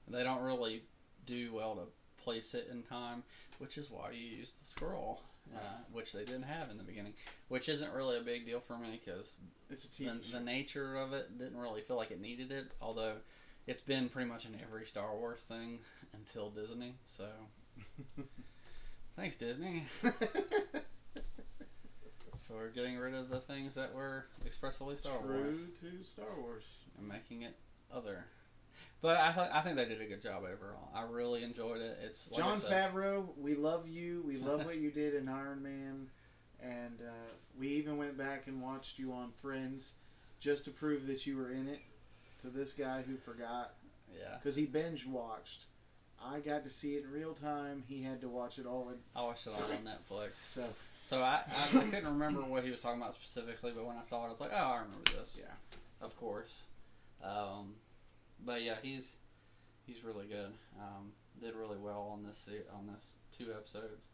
they don't really do well to place it in time, which is why you use the scroll, which they didn't have in the beginning, which isn't really a big deal for me because it's a TV show. The nature of it didn't really feel like it needed it, although it's been pretty much in every Star Wars thing until Disney, so thanks Disney for getting rid of the things that were expressly Star Wars. True to Star Wars. And making it other. But I think they did a good job overall. I really enjoyed it. It's like Jon Favreau, we love you. We love what you did in Iron Man. And we even went back and watched you on Friends just to prove that you were in it to this guy who forgot. Yeah. Because he binge watched. I got to see it in real time. He had to watch it all. I watched it all on Netflix. So I couldn't remember what he was talking about specifically, but when I saw it, I was like, oh, I remember this. Yeah. Of course. But yeah, he's really good. Did really well on this 2 episodes.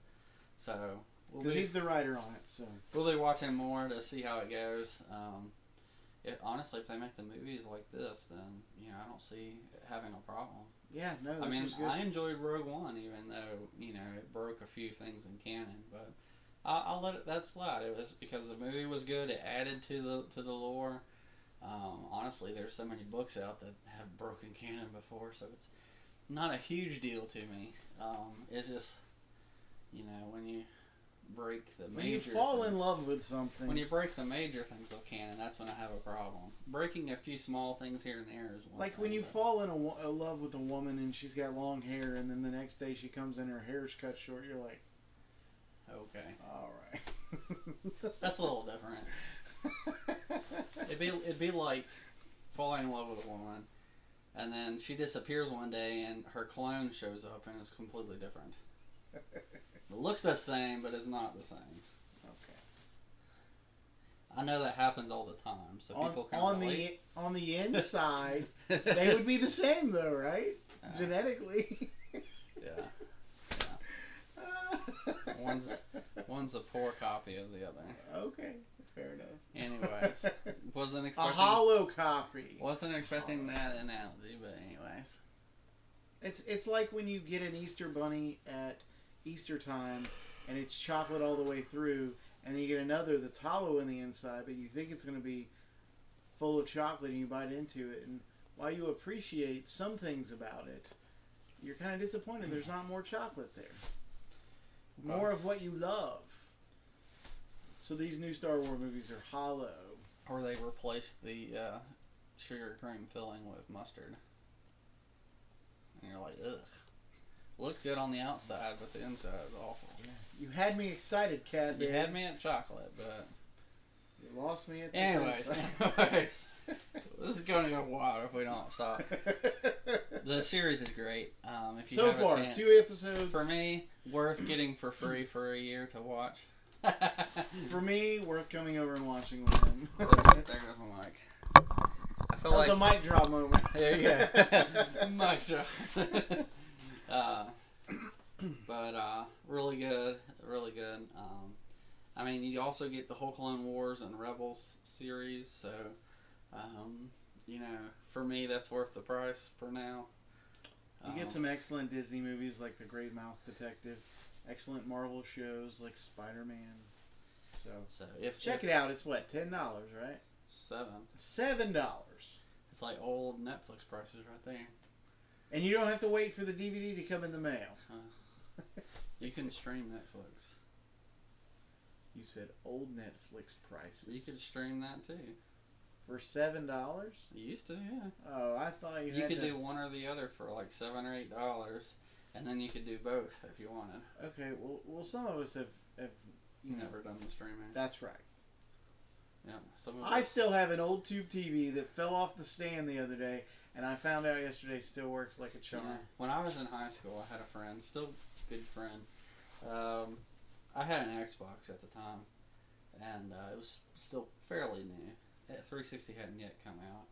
So because he's the writer on it, so we'll be watching more to see how it goes. Honestly, if they make the movies like this, then I don't see it having a problem. Yeah, no, I mean, is good. I enjoyed Rogue One, even though it broke a few things in canon, but I'll let that slide. It was because the movie was good. It added to the lore. Honestly, there's so many books out that have broken canon before, so it's not a huge deal to me. It's just, when you break the major when you fall things, in love with something. when you break the major things of canon, that's when I have a problem. Breaking a few small things here and there is one like thing, when you but fall in a love with a woman and she's got long hair, and then the next day she comes in, her hair's cut short, you're like, okay, all right. that's a little different. It'd be like falling in love with a woman, and then she disappears one day, and her clone shows up, and it's completely different. It looks the same, but it's not the same. Okay. I know that happens all the time, so people can relate. On the inside, they would be the same, though, right? Genetically. Yeah. One's a poor copy of the other. Okay. Fair enough. Anyways, wasn't expecting a hollow copy. Wasn't expecting that analogy, but anyways. It's like when you get an Easter bunny at Easter time, and it's chocolate all the way through, and then you get another that's hollow in the inside, but you think it's going to be full of chocolate, and you bite into it, and while you appreciate some things about it, you're kind of disappointed there's not more chocolate there. More of what you love. So these new Star Wars movies are hollow. Or they replaced the sugar cream filling with mustard. And you're like, ugh. Looked good on the outside, but the inside is awful. Yeah. You had me excited, Cat. You had me at chocolate, but... You lost me at the Anyways, this is going to go wild if we don't stop. The series is great. If you so have far, a chance, 2 episodes. For me, worth getting for free for a year to watch. For me, worth coming over and watching with him. There's a mic. I feel That was like a mic drop moment. there you go. Mic drop. But really good, really good. I mean, you also get the whole Clone Wars and Rebels series, so you know, for me, that's worth the price for now. You get some excellent Disney movies like The Great Mouse Detective, excellent Marvel shows like Spider-Man. So check it out. It's what, $10, right? $7. It's like old Netflix prices right there. And you don't have to wait for the DVD to come in the mail. You can stream Netflix. You said old Netflix prices. You could stream that too. For $7? You used to, yeah. Oh, I thought you could do one or the other for like $7 or $8, and then you could do both if you wanted. Okay, well, some of us have never done the streaming. That's right. Yeah. I still have an old tube TV that fell off the stand the other day, and I found out yesterday still works like a charm. Yeah. When I was in high school, I had a friend, still good friend. I had an Xbox at the time, and it was still fairly new. 360 hadn't yet come out,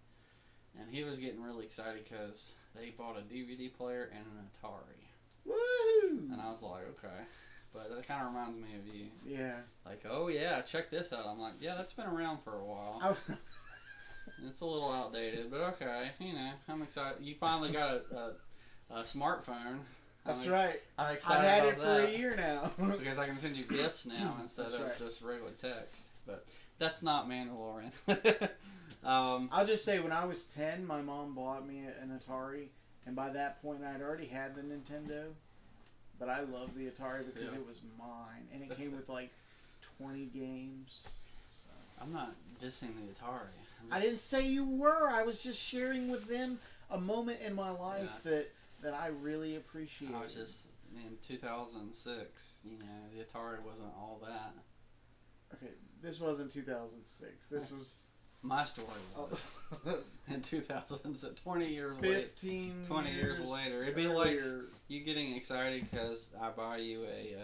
and he was getting really excited because they bought a DVD player and an Atari. Woohoo! And I was like, okay, but that kind of reminds me of you. Yeah. Like, oh yeah, check this out. I'm like, yeah, that's been around for a while. It's a little outdated, but okay, you know, I'm excited. You finally got a smartphone. That's right. I'm excited. I've had about it for that a year now. because I can send you gifts now instead of just regular text. But that's not Mandalorian. I'll just say, when I was 10, my mom bought me an Atari, and by that point, I'd already had the Nintendo. But I loved the Atari because it was mine, and it came with like 20 games. So. I'm not dissing the Atari. I didn't say you were. I was just sharing with them a moment in my life that I really appreciated. I was just in 2006. You know, the Atari wasn't all that. Okay, this wasn't 2006. This was my story was in 2000. 20 years 15 later. 20 years later, it'd be like you getting excited because I buy you a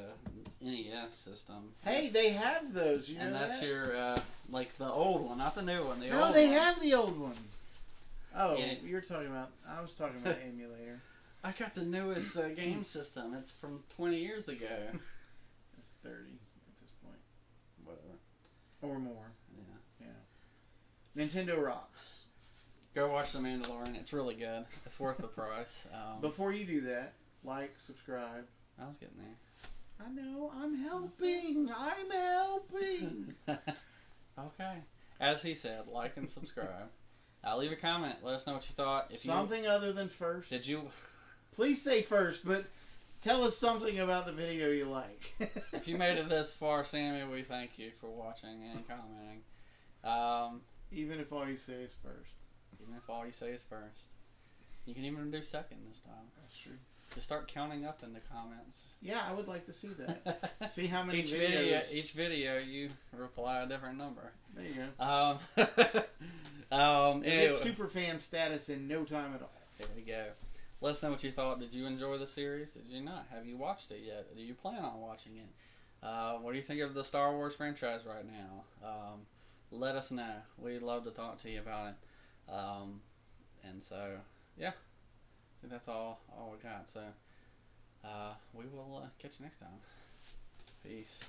NES system. Hey, they have those. You know and that's that? your like the old one, not the new one. The no, old they one. have the old one. Oh, Yeah. you're talking about. I was talking about emulator. I got the newest game system. It's from 20 years ago. It's 30 at this point. Whatever. Or more. Yeah. Yeah. Nintendo rocks. Go watch The Mandalorian. It's really good. It's worth the price. Before you do that, like, subscribe. I was getting there. I know. I'm helping. I'm helping. Okay. As he said, like and subscribe. Leave a comment. Let us know what you thought. Something other than first. Did you... Please say first, but tell us something about the video you like. If you made it this far, Sammy, we thank you for watching and commenting. Even if all you say is first. Even if all you say is first. You can even do second this time. That's true. Just start counting up in the comments. Yeah, I would like to see that. See how many each videos. Each video, you reply a different number. There you go. Anyway. It's super fan status in no time at all. There we go. Let us know what you thought. Did you enjoy the series? Did you not? Have you watched it yet? Do you plan on watching it? What do you think of the Star Wars franchise right now? Let us know. We'd love to talk to you about it. And so, yeah. I think that's all we got. So, we will catch you next time. Peace.